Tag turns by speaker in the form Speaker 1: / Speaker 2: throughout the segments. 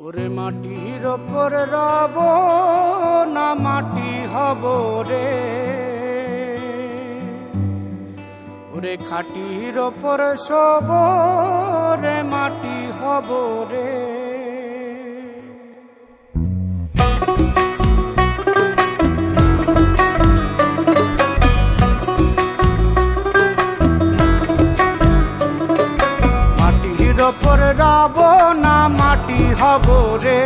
Speaker 1: ওরে মাটির ওপর রব না মাটি হব রে, ওরে খাটির ওপর শোব রে মাটি হব রে। মাটির ওপর রব না মাটি হব রে,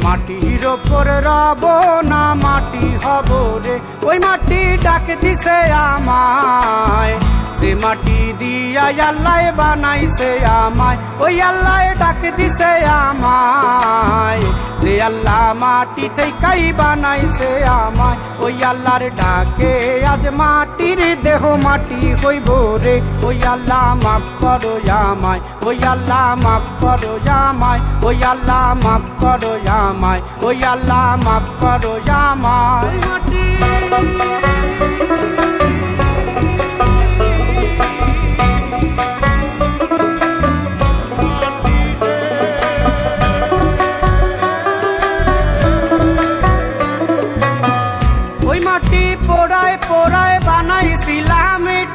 Speaker 1: মাটির ওপর রব না মাটি হব রে। ওই মাটি ডাক দিছে আমায়, সে মাটি দিয়া আল্লাহ বানাইছে আমায়। ওই আল্লাহ ডাক দিছে আমায়, সে আল্লাহ মাটি থেকেই বানাইছে আমায়। ওই আল্লাহর ডাকে আজ মাটির দেহ মাটি হইব রে। ওই আল্লাহ মাফ করো আমায়, ওই আল্লাহ মাফ করো আমায়, ওই আল্লাহ মাফ করো আমায়, ওই আল্লাহ মাফ করো আমায়। ওই মাটি পোড়ায় পোড়ায় বানাইছিলাম ইট,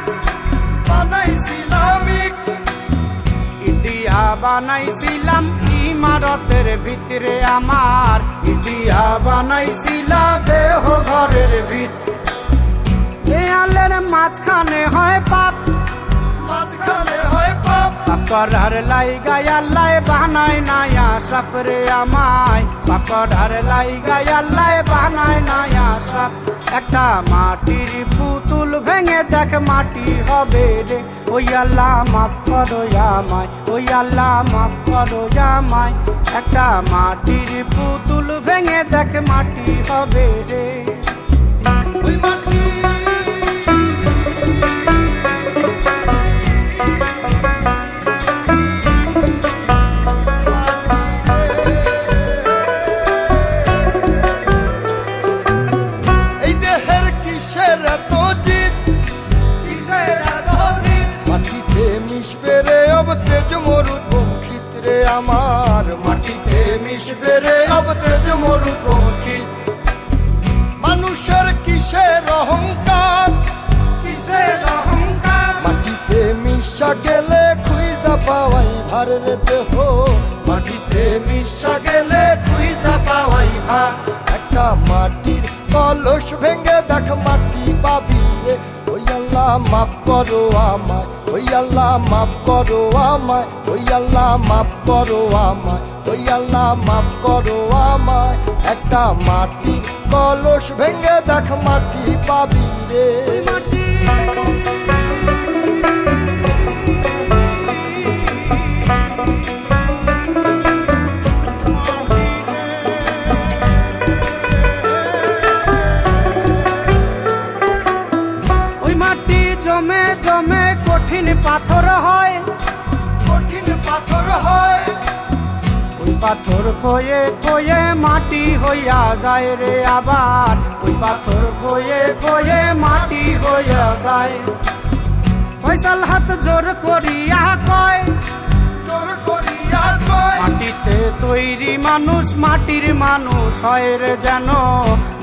Speaker 1: ইটিয়া বানাইছিলাম ইমারতের ভিতরে আমার, ইটিয়া বানাইছিলাম দেহ ঘরের ভিত। দেয়ালের মাঝখানে হয় পাপ, মাঝখানে হয় পাপ, পাপ করার লাইগায় আল্লাহ বানায় নায়া সাপ রে আমায়, পাপ করার লাইগায় আল্লাহ বানায় নায়া সাপ। একটা মাটির পুতুল ভেঙে দেখ মাটি হবে রে। ওই আল্লাহ মাফ করো আমায়, ওই আল্লাহ মাফ করো আমায়। একটা মাটির পুতুল ভেঙে দেখ মাটি হবে রে। ওই মাটি আমার, মাটিতে মিশবে রে অব তেজ মরুপঙ্খিত। মানুষের কিসের অহংকার, কিসের অহংকার, মাটিতে মিশা গেলে খুঁজা পাওয়াই ভার রে দেহ, মাটিতে মিশা গেলে খুঁজা পাওয়াই ভার। একটা মাটির কলস ভেঙে দেখ মাটি পাবি রে। ওই আল্লাহ মাফ করো আমায়, ওই আল্লাহ মাফ করো আমায়, ওই আল্লাহ মাফ করো আমায়, ওই আল্লাহ মাফ করো আমায়। একটা মাটির কলস ভেঙে দেখ মাটি পাবি রে। জমে জমে কঠিন পাথর হয়, কঠিন পাথর হয়। ওই পাথর খয়ে খয়ে মাটি হইয়া যায় রে আবার, ওই পাথর খয়ে খয়ে মাটি হইয়া যায়। ফয়সাল হাত জোর করিয়া কয়, জোর করিয়া কয়, মাটিতে তৈরি মানুষ মাটির মানুষ হয় রে যেন,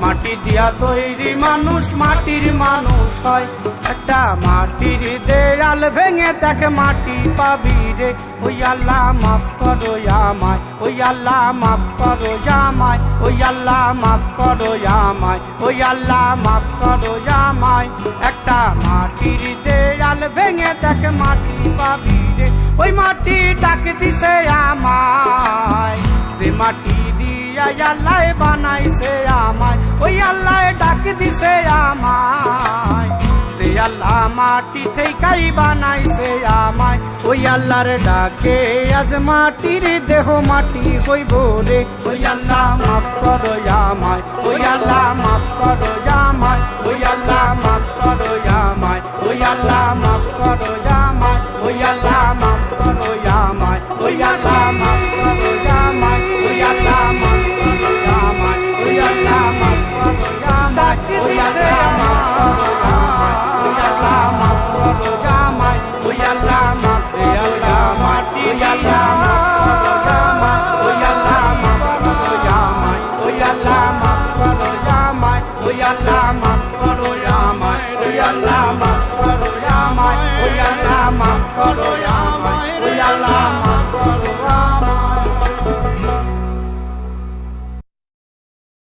Speaker 1: মাটি দিয়া তৈরি মানুষ মাটির মানুষ হয়। একটা মাটির দেয়াল ভেঙে দেখ মাটি পাবি রে। ওই আল্লাহ মাফ করো আমায়, ওই আল্লাহ মাফ করো আমায়, ওই আল্লাহ মাফ করো আমায়, ওই আল্লাহ মাফ করো আমায়। একটা মাটির দেয়াল ভেঙে দেখ মাটি পাবি রে। ওই মাটি ডাক দিছে আমায়, সে মাটি দিয়া আল্লাহ বানাইছে আমায়। ওই আল্লাহ ডাক দিছে আমায়, সে আল্লাহ মাটি থেকেই বানাইছে আমায়। ওই আল্লাহর ডাকে আজ মাটির দেহ মাটি হইব রে। ওই আল্লাহ মাফ করো আমায়, ওই আল্লাহ মাফ করো আমায়, ওই আল্লাহ মাফ করো আমায়, ওই আল্লাহ মাফ করো আমায়, ওই আল্লাহ মাফ করো আমায়, ওই আল্লাহ মাফ করো আমায়, ওই আল্লাহ মাফ করো আমায়, ওই আল্লাহ মাফ করো আমায়, ওই আল্লাহ মাফ করো আমায়, ওই আল্লাহ মাফ করো আমায়, ওই আল্লাহ মাফ করো আমায়, ওই আল্লাহ মাফ করো আমায়, ওই আল্লাহ আল্লাহ মাফ করো আমায়, ওই আল্লাহ মাফ করো আমায়, ওই আল্লাহ মাফ করো আমায়, ওই আল্লাহ